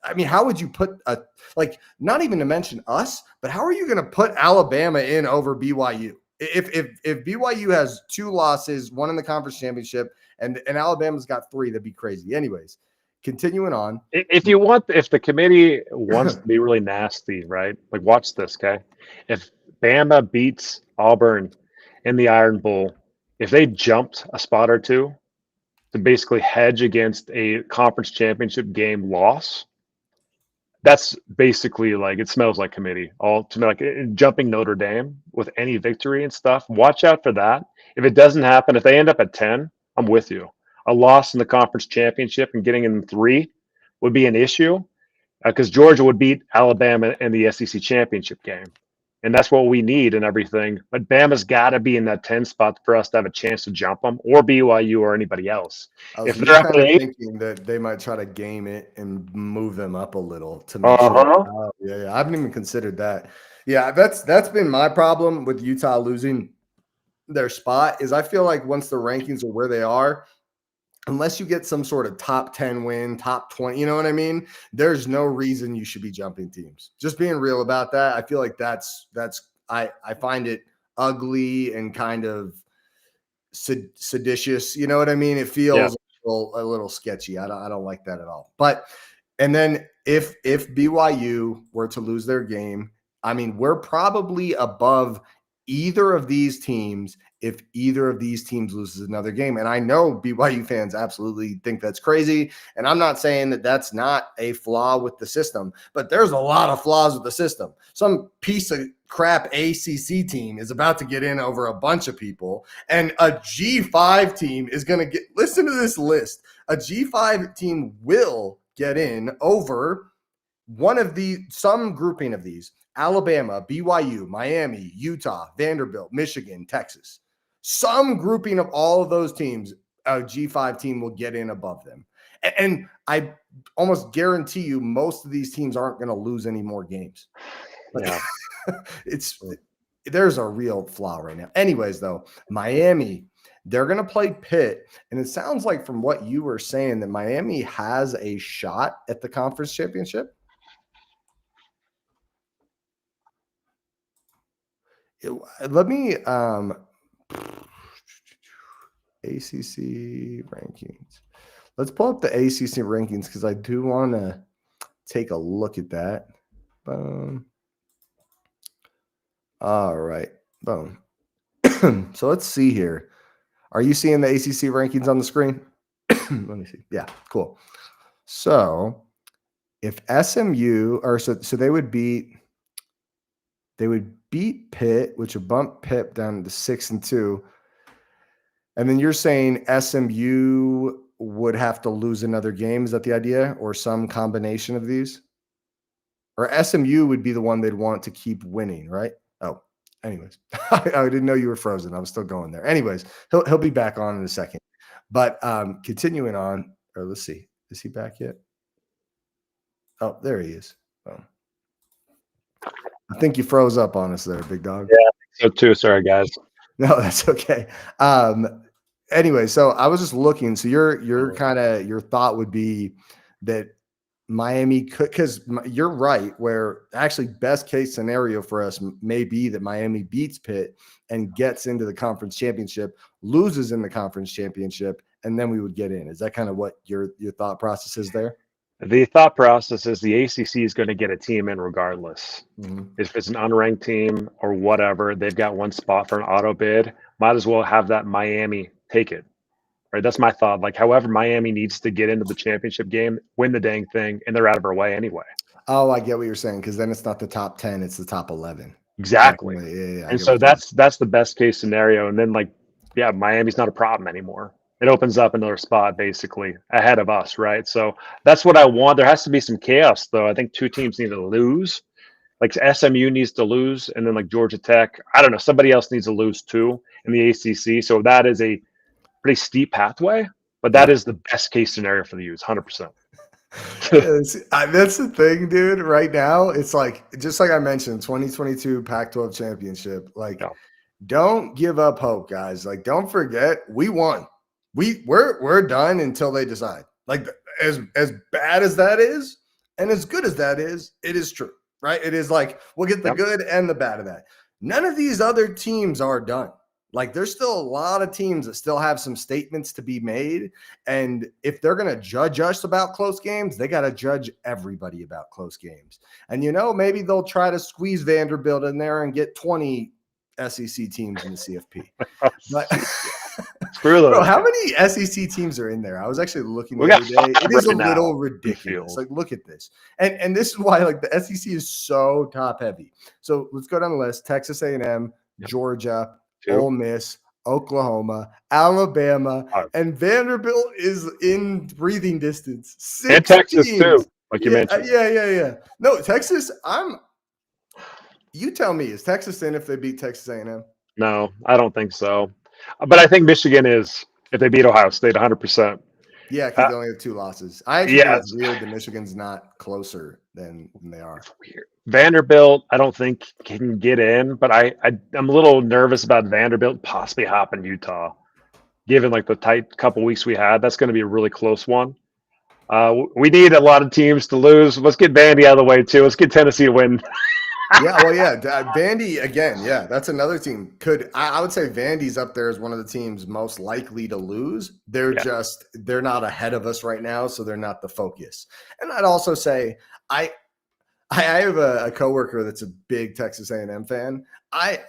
B: I mean, how would you put not even to mention us, but how are you going to put Alabama in over BYU? If BYU has 2 losses, one in the conference championship, and Alabama's got 3, that'd be crazy. Anyways, continuing on.
C: If the committee wants to be really nasty, right? Like, watch this, okay? If Bama beats Auburn in the Iron Bowl, if they jumped a spot or two to basically hedge against a conference championship game loss, that's basically like, it smells like committee. All to me, like jumping Notre Dame with any victory and stuff. Watch out for that. If it doesn't happen, if they end up at 10, I'm with you. A loss in the conference championship and getting in 3 would be an issue because Georgia would beat Alabama in the SEC championship game. And that's what we need and everything. But Bama's got to be in that 10 spot for us to have a chance to jump them, or BYU or anybody else.
B: If they're kind of thinking that they might try to game it and move them up a little to make sure. Oh, yeah, I haven't even considered that. Yeah, that's been my problem with Utah losing their spot is I feel like once the rankings are where they are, unless you get some sort of top 10 win, top 20, you know what I mean? There's no reason you should be jumping teams. Just being real about that. I feel like I find it ugly and kind of seditious. You know what I mean? It feels a little sketchy. I don't like that at all. And then if BYU were to lose their game, I mean, we're probably above either of these teams if either of these teams loses another game. And I know BYU fans absolutely think that's crazy. And I'm not saying that that's not a flaw with the system, but there's a lot of flaws with the system. Some piece of crap ACC team is about to get in over a bunch of people, and a G5 team is going to get – listen to this list. A G5 team will get in over some grouping of these. Alabama, BYU, Miami, Utah, Vanderbilt, Michigan, Texas. Some grouping of all of those teams, a G5 team will get in above them. And I almost guarantee you most of these teams aren't going to lose any more games. Yeah. There's a real flaw right now. Anyways, though, Miami, they're going to play Pitt. And it sounds like from what you were saying that Miami has a shot at the conference championship. Let me ACC rankings. Let's pull up the ACC rankings because I do want to take a look at that. Boom. All right. Boom. So let's see here. Are you seeing the ACC rankings on the screen? Let me see. Yeah, cool. So if SMU or so they would beat Pitt, which would bump Pitt down to 6-2. And then you're saying SMU would have to lose another game. Is that the idea? Or some combination of these? Or SMU would be the one they'd want to keep winning, right? Oh, anyways. I didn't know you were frozen. I was still going there. Anyways, he'll be back on in a second. But continuing on, or let's see. Is he back yet? Oh, there he is. Oh. I think you froze up on us there, big dog.
C: Yeah, so too. Sorry, guys.
B: No, that's okay. Anyway, so I was just looking. So your thought would be that Miami could, because you're right, where actually best case scenario for us may be that Miami beats Pitt and gets into the conference championship, loses in the conference championship, and then we would get in. Is that kind of what your thought process is there?
C: The thought process is the ACC is going to get a team in regardless. Mm-hmm. If it's an unranked team or whatever, they've got one spot for an auto bid. Might as well have that Miami take it. Right? That's my thought. Like, however, Miami needs to get into the championship game, win the dang thing, and they're out of our way anyway.
B: Oh, I get what you're saying, because then it's not the top 10, it's the top 11.
C: Exactly. Yeah. And so that's the best case scenario. And then, Miami's not a problem anymore. it opens up another spot basically ahead of us, right? So that's what I want. There has to be some chaos, though. I think two teams need to lose. Like SMU needs to lose, and then like Georgia Tech, I don't know, somebody else needs to lose too in the ACC. So that is a pretty steep pathway, but that is the best case scenario for the Utes, 100%.
B: That's the thing, dude. Right now, it's like just like I mentioned, 2022 Pac-12 championship. Like, don't give up hope, guys. Like, don't forget, we won. We're done until they decide. Like, as bad as that is, and as good as that is, it is true, right? It is like we'll get the good and the bad of that. None of these other teams are done. Like, there's still a lot of teams that still have some statements to be made. And if they're going to judge us about close games, they got to judge everybody about close games. And, maybe they'll try to squeeze Vanderbilt in there and get 20 SEC teams in the CFP. But
C: screw those.
B: Bro, how many SEC teams are in there? I was actually looking the other day. It is a little ridiculous. Like, look at this. And this is why, like, the SEC is so top heavy. So let's go down the list. Texas A&M, Georgia, Ole Miss, Oklahoma, Alabama, and Vanderbilt is in breathing distance. 6
C: and Texas
B: teams.
C: Too, like you mentioned.
B: Yeah. No, Texas. You tell me, is Texas in if they beat Texas A&M?
C: No, I don't think so. But I think Michigan is if they beat Ohio State 100%.
B: Yeah, because they only have 2 losses. I actually think it's weird that Michigan's not closer than they are.
C: It's weird. Vanderbilt, I don't think can get in, but I'm a little nervous about Vanderbilt possibly hopping Utah, given like the tight couple weeks we had. That's going to be a really close one. We need a lot of teams to lose. Let's get Vandy out of the way too. Let's get Tennessee to win.
B: Vandy again. Yeah, that's another team. I would say Vandy's up there as one of the teams most likely to lose. They're not ahead of us right now, so they're not the focus. And I'd also say I have a coworker that's a big Texas A&M fan. I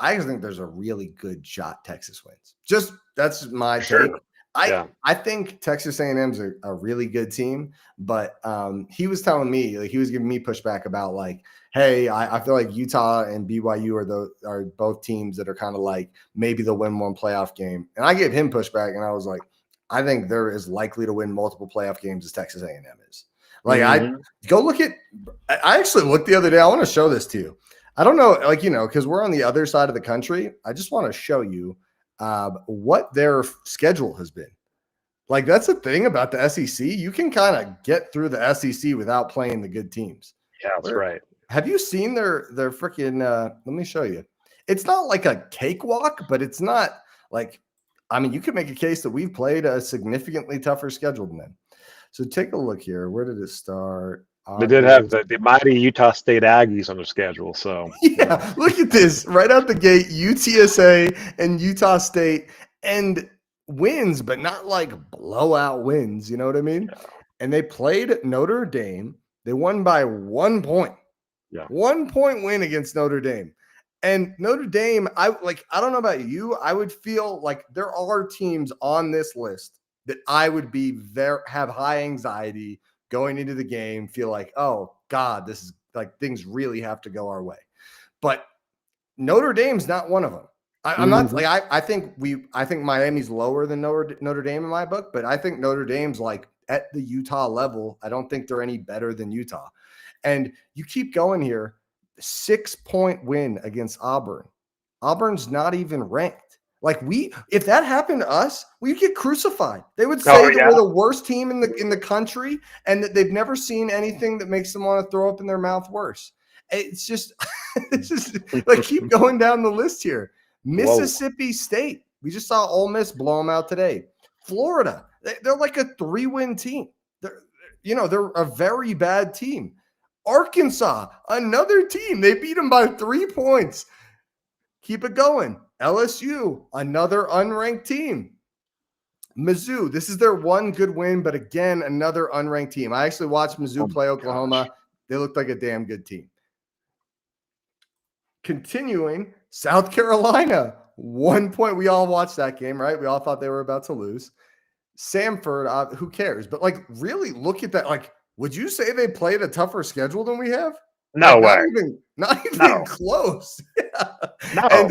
B: think there's a really good shot Texas wins. Just that's my take. I think Texas A&M's a really good team, but he was telling me, like, he was giving me pushback about like, hey, I feel like Utah and BYU are both teams that are kind of like maybe they'll win one playoff game. And I gave him pushback, and I was like, I think they're as likely to win multiple playoff games as Texas A&M is. Like, I actually looked the other day. I want to show this to you. I don't know, like, because we're on the other side of the country. I just want to show you what their schedule has been. Like, that's the thing about the SEC. You can kind of get through the SEC without playing the good teams.
C: Yeah, that's right.
B: Have you seen their freaking let me show you. It's not like a cakewalk, but it's not like, I mean, you could make a case that we've played a significantly tougher schedule than them. So take a look here. Where did it start?
C: They did have the mighty Utah State Aggies on their schedule. So
B: yeah, look at this right out the gate. UTSA and Utah State, and wins, but not like blowout wins. You know what I mean? Yeah. And they played Notre Dame. They won by 1 point.
C: Yeah,
B: 1 point win against Notre Dame. And Notre Dame, I don't know about you. I would feel like there are teams on this list that I would be have high anxiety going into the game, feel like, oh God, this is like things really have to go our way. But Notre Dame's not one of them. I'm not like I think Miami's lower than Notre Dame in my book, but I think Notre Dame's like at the Utah level. I don't think they're any better than Utah. And you keep going here, 6 point win against Auburn. Auburn's not even ranked. Like if that happened to us, we'd get crucified. They would say that we're the worst team in the country, and that they've never seen anything that makes them want to throw up in their mouth worse. It's just like keep going down the list here. Mississippi State. We just saw Ole Miss blow them out today. Florida. They're like a 3-win team. They're a very bad team. Arkansas, another team. They beat them by 3 points. Keep it going. LSU, another unranked team. Mizzou, this is their one good win, but again, another unranked team. I actually watched Mizzou play Oklahoma. They looked like a damn good team. Continuing, South Carolina, 1 point. We all watched that game, right? We all thought they were about to lose. Samford, who cares? But like, really look at that. Like, would you say they played a tougher schedule than we have?
C: No way.
B: Not even close. Yeah.
C: No.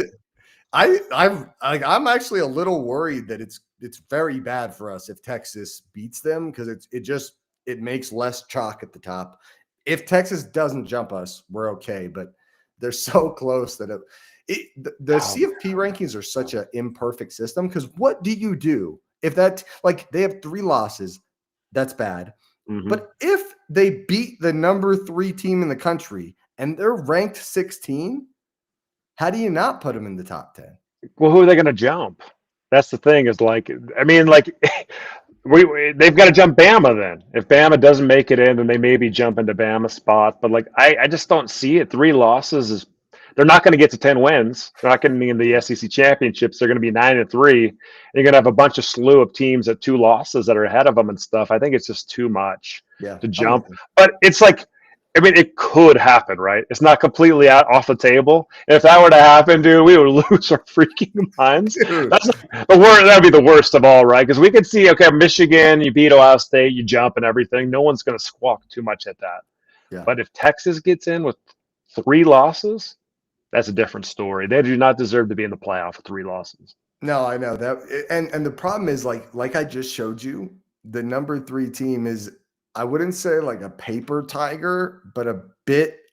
B: I'm actually a little worried that it's very bad for us if Texas beats them, because it makes less chalk at the top. If Texas doesn't jump us, we're okay, but they're so close that the CFP rankings are such an imperfect system, because what do you do if that, like, they have 3 losses? That's bad.
C: Mm-hmm.
B: But if they beat the number 3 team in the country and they're ranked 16, how do you not put them in the top 10?
C: Well, who are they going to jump? That's the thing. Is like, I mean, like, they've got to jump Bama then. If Bama doesn't make it in, then they maybe jump into Bama spot. But like, I just don't see it. 3 losses is they're not going to get to 10 wins. They're not going to be in the SEC championships. They're going to be 9-3. And you're going to have a bunch of slew of teams at 2 losses that are ahead of them and stuff. I think it's just too much to jump. But it's like, I mean, it could happen, right? It's not completely off the table. If that were to happen, dude, we would lose our freaking minds. That's the worst. That'd be the worst of all, right? Because we could see, okay, Michigan, you beat Ohio State, you jump and everything. No one's going to squawk too much at that.
B: Yeah.
C: But if Texas gets in with 3 losses, that's a different story. They do not deserve to be in the playoff with 3 losses.
B: No, I know that, and the problem is, like I just showed you, the number 3 team is, I wouldn't say like a paper tiger, but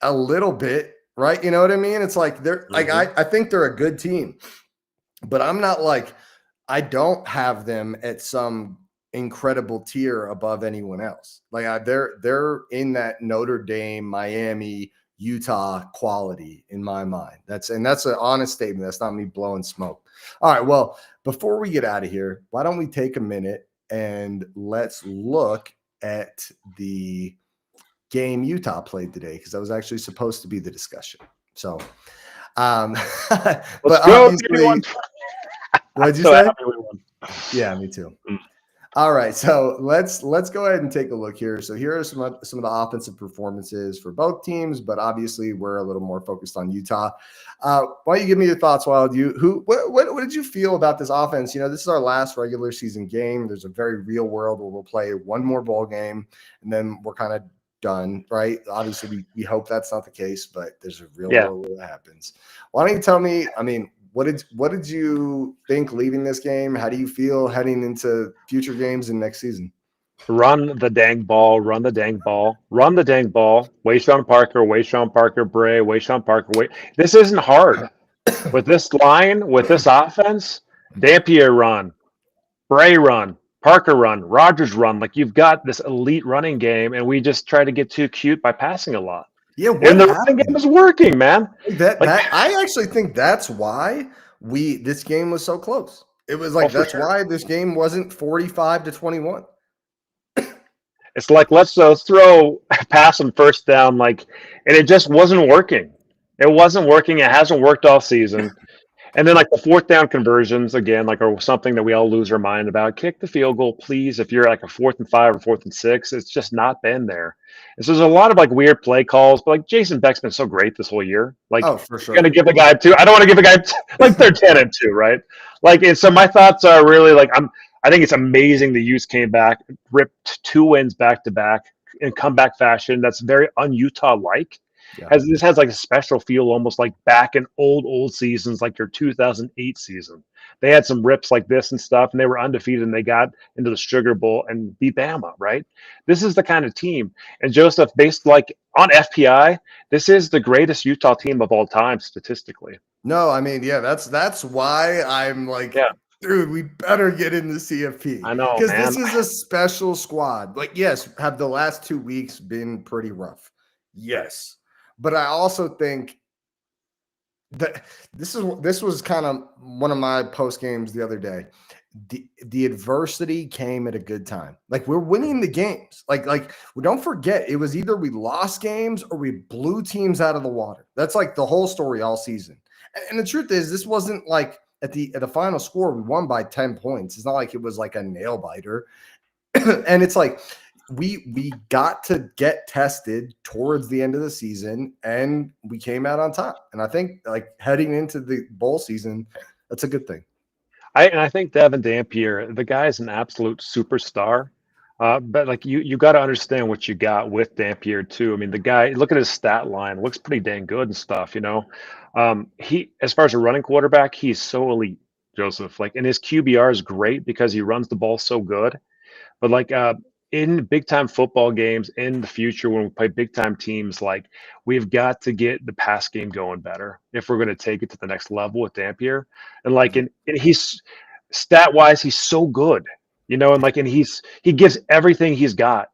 B: a little bit, right? You know what I mean? It's like they're like, I think they're a good team, but I'm not like, I don't have them at some incredible tier above anyone else. Like they're in that Notre Dame, Miami, Utah quality in my mind. That's an honest statement. That's not me blowing smoke. All right. Well, before we get out of here, why don't we take a minute and let's look at the game Utah played today, because that was actually supposed to be the discussion. So, but obviously, what'd you say? Yeah, me too. All right, so let's go ahead and take a look here. So here are some of the offensive performances for both teams, but obviously we're a little more focused on Utah. Why don't you give me your thoughts, Wild? What did you feel about this offense? You know, this is our last regular season game. There's a very real world where we'll play one more bowl game and then we're kind of done, right? Obviously, we hope that's not the case, but there's a real world where that happens. Why don't you tell me? I mean, what did you think leaving this game? How do you feel heading into future games and next season?
C: Run the dang ball, run the dang ball, run the dang ball. Wayshawn Parker, Bray, Wayshawn Parker. This isn't hard. With this line, with this offense, Dampier run, Bray run, Parker run, Rogers run. Like, you've got this elite running game, and we just try to get too cute by passing a lot.
B: Yeah,
C: and the running game is working, man.
B: I actually think that's why this game was so close. It was like why this game wasn't 45-21.
C: It's like, let's throw pass and first down, and it just wasn't working. It wasn't working. It hasn't worked all season. And then the 4th down conversions again, are something that we all lose our mind about. Kick the field goal, please. If you're a 4th and 5 or 4th and 6, it's just not been there. And so there's a lot of weird play calls, but Jason Beck's been so great this whole year.
B: For sure.
C: Going to give a guy 2. I don't want to give a guy they're 10-2, right? And so my thoughts are really I think it's amazing the Utes came back, ripped 2 wins back to back in comeback fashion. That's very un-Utah like. Yeah. This has a special feel, almost like back in old seasons, like your 2008 season. They had some rips like this and stuff, and they were undefeated, and they got into the Sugar Bowl and beat Bama, right? This is the kind of team. And Joseph, based on FPI, this is the greatest Utah team of all time statistically.
B: No, I mean, yeah, that's why I'm dude, we better get in the CFP.
C: I know,
B: because this is a special squad. Yes, have the last 2 weeks been pretty rough? Yes. But I also think that this was kind of one of my post games the other day. The adversity came at a good time. We're winning the games. We don't forget, it was either we lost games or we blew teams out of the water. That's the whole story all season. And the truth is, this wasn't at the final score we won by 10 points. It's not like it was a nail biter. And it's we got to get tested towards the end of the season, and we came out on top. And I think heading into the bowl season, that's a good thing.
C: I think Devin Dampier, the guy is an absolute superstar. But you got to understand what you got with Dampier too. I mean, the guy, look at his stat line, looks pretty dang good and stuff, He, as far as a running quarterback, he's so elite, Joseph. Like, and his QBR is great because he runs the ball so good. But like in big time football games in the future, when we play big time teams, like we've got to get the pass game going better if we're going to take it to the next level with Dampier. And like, and he's stat wise, he's so good, and like, and he gives everything he's got.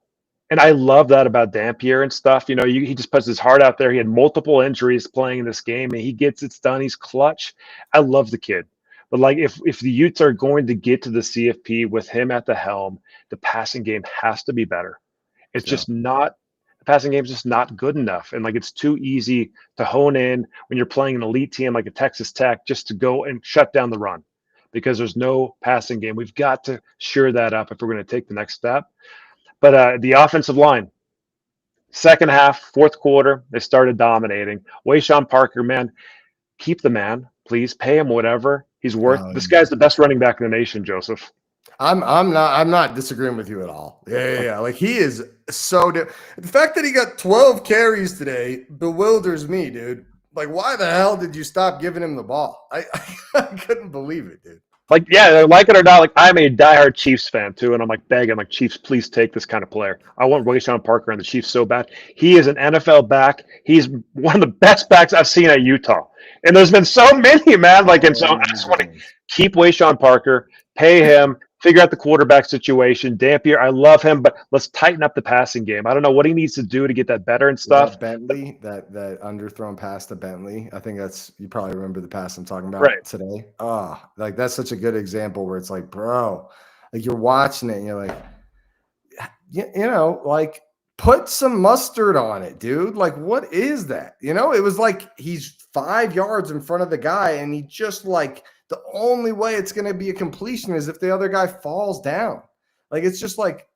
C: And I love that about Dampier and stuff. He just puts his heart out there. He had multiple injuries playing in this game, and he gets it done. He's clutch. I love the kid. But like, if the Utes are going to get to the CFP with him at the helm, the passing game has to be better. It's just not. The passing game is just not good enough, and like it's too easy to hone in when you're playing an elite team like a Texas Tech just to go and shut down the run because there's no passing game. We've got to shore that up if we're going to take the next step. But the offensive line, second half, fourth quarter, they started dominating. Wayshawn Parker, man, keep the man, please. Pay him whatever he's worth. This guy's the best running back in the nation, Joseph.
B: I'm not disagreeing with you at all. Yeah. Like he is so the fact that he got 12 carries today bewilders me, dude. Like, why the hell did you stop giving him the ball? I couldn't believe it, dude.
C: Like, yeah, like it or not, like I'm a diehard Chiefs fan too, and I'm like begging, like Chiefs, please take this kind of player. I want Wayshawn Parker on the Chiefs so bad. He is an NFL back. He's one of the best backs I've seen at Utah, and there's been so many, man. Like, and so I just want to keep Wayshawn Parker, pay him, figure out the quarterback situation. Dampier, I love him, but let's tighten up the passing game. I don't know what he needs to do to get that better and stuff.
B: That Bentley, that underthrown pass to Bentley, I think you probably remember the pass I'm talking about today. Oh, like that's such a good example where it's like, bro, like you're watching it and you're like, like put some mustard on it, dude. Like, what is that? It was like he's 5 yards in front of the guy and he just like, the only way it's going to be a completion is if the other guy falls down. Like, it's just like,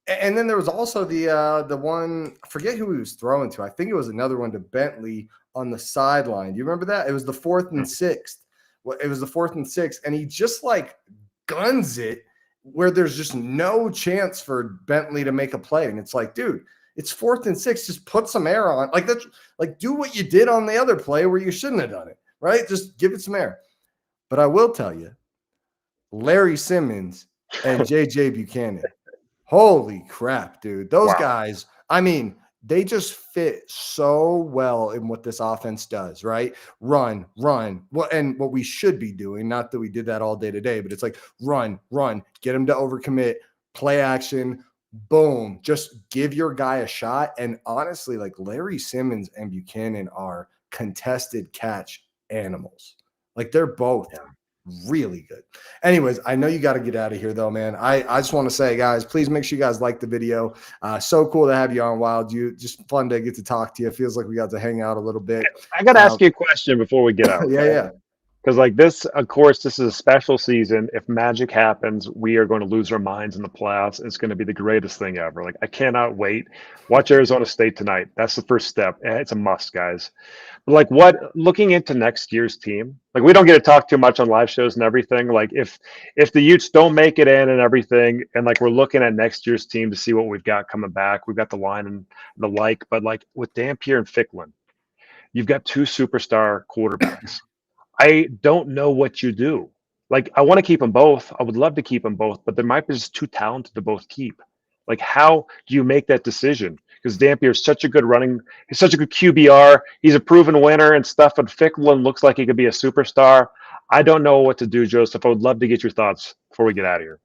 B: and then there was also the one, I forget who he was throwing to. I think it was another one to Bentley on the sideline. Do you remember that? It was the 4th and 6th. It was the 4th and 6th. And he just like guns it where there's just no chance for Bentley to make a play. And it's like, dude, it's 4th and 6. Just put some air on. Like, that's like, do what you did on the other play where you shouldn't have done it, right? Just give it some air. But I will tell you, Larry Simmons and J.J. Buchanan, holy crap, dude. Those guys, I mean, they just fit so well in what this offense does, right? Run. Well, and what we should be doing, not that we did that all day today, but it's like run, get them to overcommit, play action, boom, just give your guy a shot. And honestly, like Larry Simmons and Buchanan are contested catch animals. Like they're both really good. Anyways, I know you got to get out of here though, man. I just want to say, guys, please make sure you guys like the video. So cool to have you on, Wild. Just fun to get to talk to you. It feels like we got to hang out a little bit.
C: I got to ask you a question before we get out.
B: Yeah.
C: Because like this, of course, this is a special season. If magic happens, we are going to lose our minds in the playoffs. It's going to be the greatest thing ever. Like I cannot wait. Watch Arizona State tonight. That's the first step. It's a must, guys. But like looking into next year's team, like we don't get to talk too much on live shows and everything. Like if the Utes don't make it in and everything, and like we're looking at next year's team to see what we've got coming back. We've got the line and the like, but like with Dampier and Ficklin, you've got 2 superstar quarterbacks. I don't know what you do. Like, I want to keep them both. I would love to keep them both, but they might be just too talented to both keep. Like, how do you make that decision? Because Dampier is such a good he's such a good QBR. He's a proven winner and stuff, but Ficklin looks like he could be a superstar. I don't know what to do, Joseph. I would love to get your thoughts before we get out of here.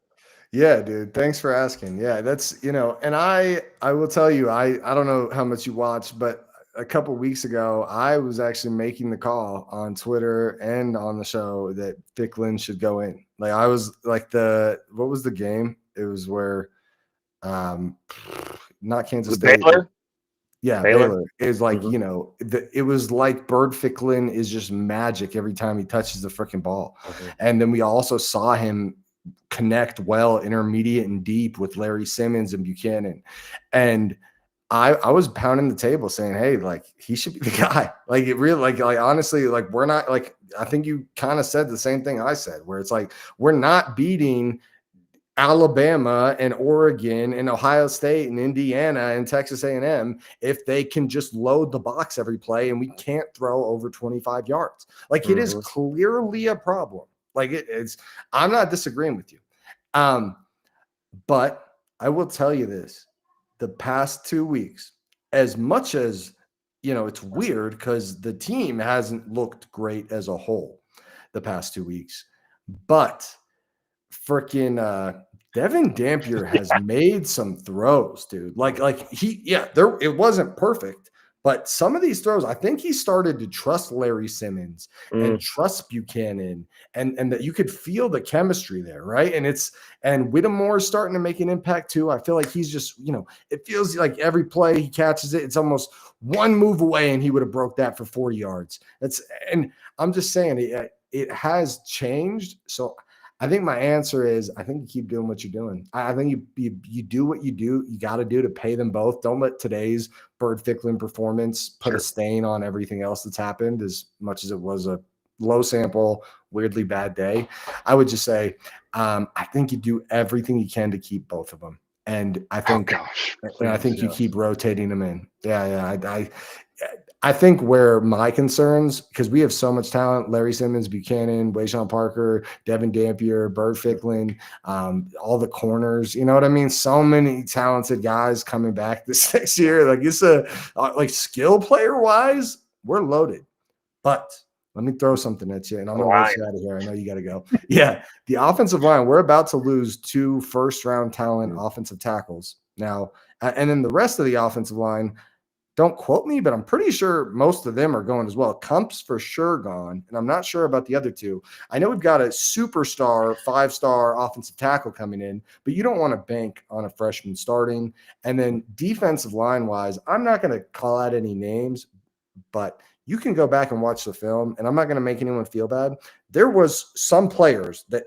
B: Yeah, dude. Thanks for asking. Yeah, that's, and I will tell you, I don't know how much you watch, but a couple weeks ago, I was actually making the call on Twitter and on the show that Ficklin should go in. Like I was like what was the game? It was where, not Kansas State.
C: Baylor?
B: Yeah, Baylor. It was like, it was like Bird Ficklin is just magic every time he touches the freaking ball. And then we also saw him connect well, intermediate and deep with Larry Simmons and Buchanan. And I was pounding the table saying, hey, like he should be the guy. Like it really, like honestly, like we're not like, I think you kind of said the same thing I said, where it's like, we're not beating Alabama and Oregon and Ohio State and Indiana and Texas A&M if they can just load the box every play and we can't throw over 25 yards. Like, it is clearly a problem. Like, it's I'm not disagreeing with you. But I will tell you this, the past 2 weeks, as much as, it's weird because the team hasn't looked great as a whole the past 2 weeks, but freaking Devin Dampier has made some throws, dude. It wasn't perfect, but some of these throws, I think he started to trust Larry Simmons and trust Buchanan, and that you could feel the chemistry there, right? And Whittemore's starting to make an impact too. I feel like he's just, it feels like every play he catches it's almost one move away, and he would have broke that for 40 yards. And I'm just saying it has changed. So I think my answer is I think you keep doing what you're doing. I think you do what you got to do to pay them both. Don't let today's Bird-Ficklin performance put a stain on everything else that's happened, as much as it was a low sample, weirdly bad day. I would just say I think you do everything you can to keep both of them. And I think, you keep rotating them in. Yeah. I think where my concerns, because we have so much talent, Larry Simmons, Buchanan, Wayshawn Parker, Devin Dampier, Bird-Ficklin, all the corners, you know what I mean? So many talented guys coming back this next year. Like, it's skill player wise, we're loaded. But let me throw something at you, and I'm going to let you out of here. I know you got to go. Yeah, the offensive line, we're about to lose 2 first-round talent offensive tackles now. And then the rest of the offensive line, don't quote me, but I'm pretty sure most of them are going as well. Kump's for sure gone, and I'm not sure about the other 2. I know we've got a superstar, 5-star offensive tackle coming in, but you don't want to bank on a freshman starting. And then defensive line-wise, I'm not going to call out any names, but you can go back and watch the film, and I'm not going to make anyone feel bad. There was some players that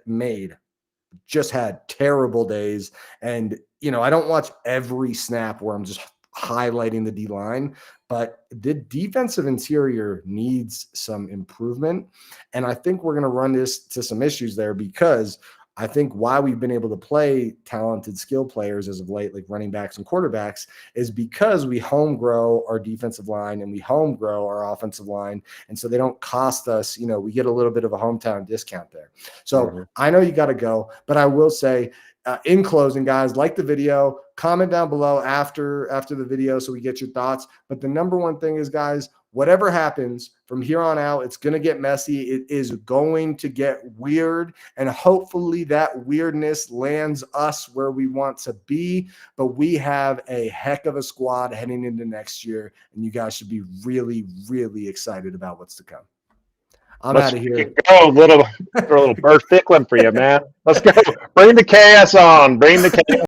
B: just had terrible days, and, I don't watch every snap where I'm just highlighting the D-line, but the defensive interior needs some improvement. And I think we're going to run this to some issues there, because I think why we've been able to play talented skill players as of late, like running backs and quarterbacks, is because we home grow our defensive line and we home grow our offensive line. And so they don't cost us, we get a little bit of a hometown discount there. So I know you got to go, but I will say, in closing, guys, like the video, comment down below after the video so we get your thoughts. But the number one thing is, guys, whatever happens from here on out, it's going to get messy. It is going to get weird, and hopefully that weirdness lands us where we want to be. But we have a heck of a squad heading into next year, and you guys should be really, really excited about what's to come. I'm out of here.
C: Go, little Bird-Ficklin for you, man. Let's go. Bring the chaos on. Bring the chaos.